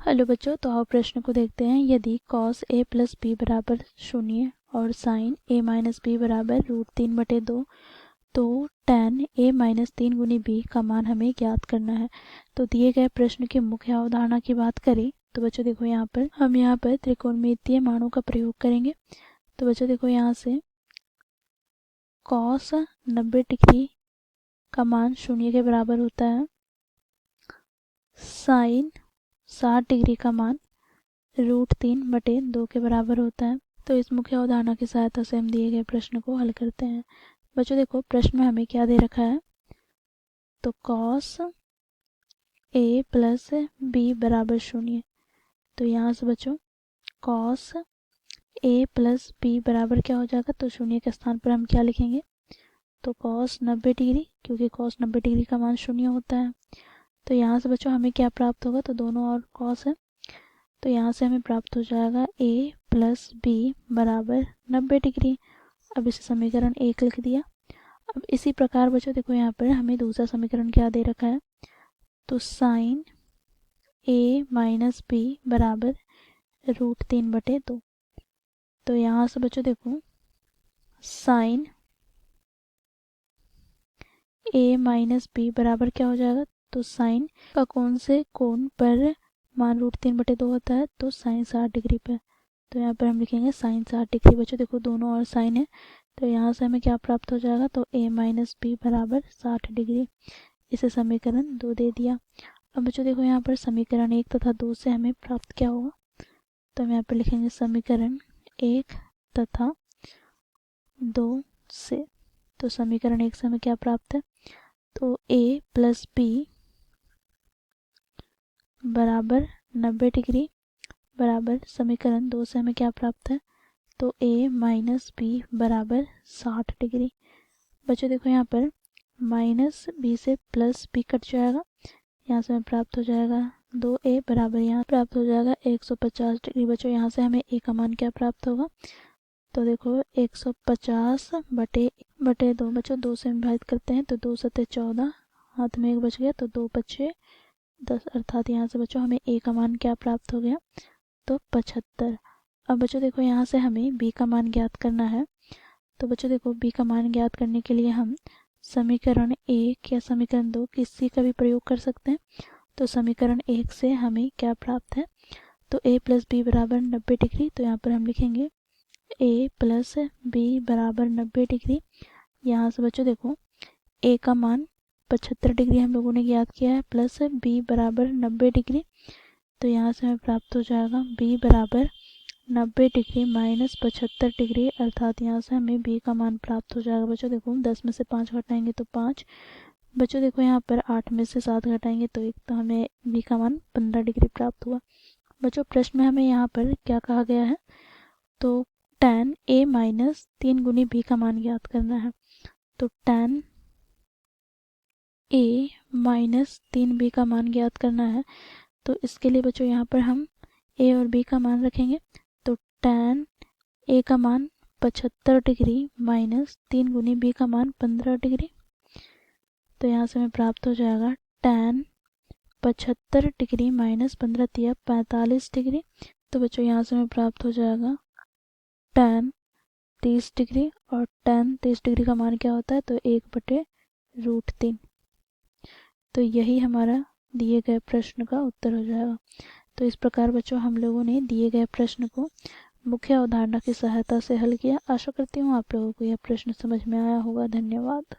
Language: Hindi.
हेलो बच्चों, तो आओ प्रश्न को देखते हैं। यदि cos a प्लस बी बराबर 0 और sin a माइनस बी बराबर √3/2 तो tan a माइनस 3 गुनी b का मान हमें ज्ञात करना है। तो दिए गए प्रश्न की मुख्य अवधारणा की बात करें तो बच्चों देखो यहाँ पर हम त्रिकोणमितीय मानों का प्रयोग करेंगे। तो बच्चों देखो यहाँ से cos 90 डिग्री का मान 0 के बराबर होता है, sin 60 डिग्री का मान √3/2 के बराबर होता है। तो इस मुख्य अवधारणा की सहायता से हम दिए गए प्रश्न को हल करते हैं। बच्चों देखो प्रश्न में हमें क्या दे रखा है, तो cos a प्लस बी बराबर 0। तो यहाँ से बच्चों cos a प्लस बी बराबर क्या हो जाएगा, तो 0 के स्थान पर हम क्या लिखेंगे, तो cos 90 डिग्री, क्योंकि cos 90 डिग्री का मान 0 होता है। तो यहाँ से बच्चों हमें क्या प्राप्त होगा, तो दोनों और cos है, तो यहाँ से हमें प्राप्त हो जाएगा a प्लस बी बराबर 90 डिग्री। अब इसे समीकरण 1 लिख दिया। अब इसी प्रकार बच्चों देखो यहाँ पर हमें दूसरा समीकरण क्या दे रखा है, तो sin a माइनस बी बराबर √3/2। तो यहाँ से बच्चों देखो sin a माइनस बी बराबर क्या हो जाएगा, तो sin का कौन से कोण पर मान √3/2 होता है, तो sin 60 डिग्री पर। तो यहाँ पर हम लिखेंगे sin 60 डिग्री। बच्चों देखो दोनों और sin है, तो यहाँ से हमें क्या प्राप्त हो जाएगा, तो a माइनस बी बराबर 60 डिग्री। इसे समीकरण 2 दे दिया। अब बच्चों देखो यहाँ पर समीकरण 1 तथा 2 से हमें प्राप्त क्या होगा, तो हम यहाँ पर लिखेंगे समीकरण 1 तथा 2 से। तो समीकरण 1 से हमें क्या प्राप्त है, तो a प्लस बी बराबर 90 डिग्री बराबर समीकरण 2 से हमें क्या प्राप्त है, तो a माइनस बी बराबर 60 डिग्री। बच्चों देखो यहाँ पर माइनस बी से प्लस बी कट जाएगा, यहाँ से हमें प्राप्त हो जाएगा 2a बराबर यहाँ प्राप्त हो जाएगा 150 डिग्री। बच्चों यहाँ से हमें a का मान क्या प्राप्त होगा, तो देखो 150/2। बच्चों 2 से विभाजित करते हैं तो 2 सत्ते 14, हाथ में 1 बच गया, तो 2 पच्चे 10, अर्थात यहाँ से बच्चों हमें a का मान क्या प्राप्त हो गया, तो 75। अब बच्चों देखो यहाँ से हमें b का मान ज्ञात करना है। तो बच्चों देखो b का मान ज्ञात करने के लिए हम समीकरण 1 या समीकरण 2 किसी का भी प्रयोग कर सकते हैं। तो समीकरण 1 से हमें क्या प्राप्त है, तो a प्लस बी बराबर 90 डिग्री। तो यहाँ पर हम लिखेंगे a प्लस बी बराबर 90 डिग्री। यहाँ से बच्चों देखो a का मान 75 डिग्री हम लोगों ने ज्ञात किया है, प्लस b बराबर 90 डिग्री। तो यहाँ से हमें प्राप्त हो जाएगा b बराबर 90 डिग्री माइनस 75 डिग्री, अर्थात यहाँ से हमें b का मान प्राप्त हो जाएगा। बच्चों देखो 10 में से 5 घटाएंगे तो 5। बच्चों देखो यहाँ पर 8 में से 7 घटाएंगे तो 1, तो हमें b का मान 15 डिग्री प्राप्त हुआ। बच्चों प्रश्न में हमें यहाँ पर क्या कहा गया है, तो tan a माइनस 3 गुनी b का मान ज्ञात करना है। तो tan a माइनस 3b का मान ज्ञात करना है। तो इसके लिए बच्चों यहाँ पर हम a और b का मान रखेंगे। तो tan a का मान 75 डिग्री माइनस 3 गुनी b का मान 15 डिग्री। तो यहाँ से हमें प्राप्त हो जाएगा tan 75 डिग्री माइनस 15 तिया 45 डिग्री। तो बच्चों यहाँ से हमें प्राप्त हो जाएगा tan 30 डिग्री, और tan 30 डिग्री का मान क्या होता है, तो 1/√3। तो यही हमारा दिए गए प्रश्न का उत्तर हो जाएगा। तो इस प्रकार बच्चों हम लोगों ने दिए गए प्रश्न को मुख्य अवधारणा की सहायता से हल किया। आशा करती हूँ आप लोगों को यह प्रश्न समझ में आया होगा। धन्यवाद।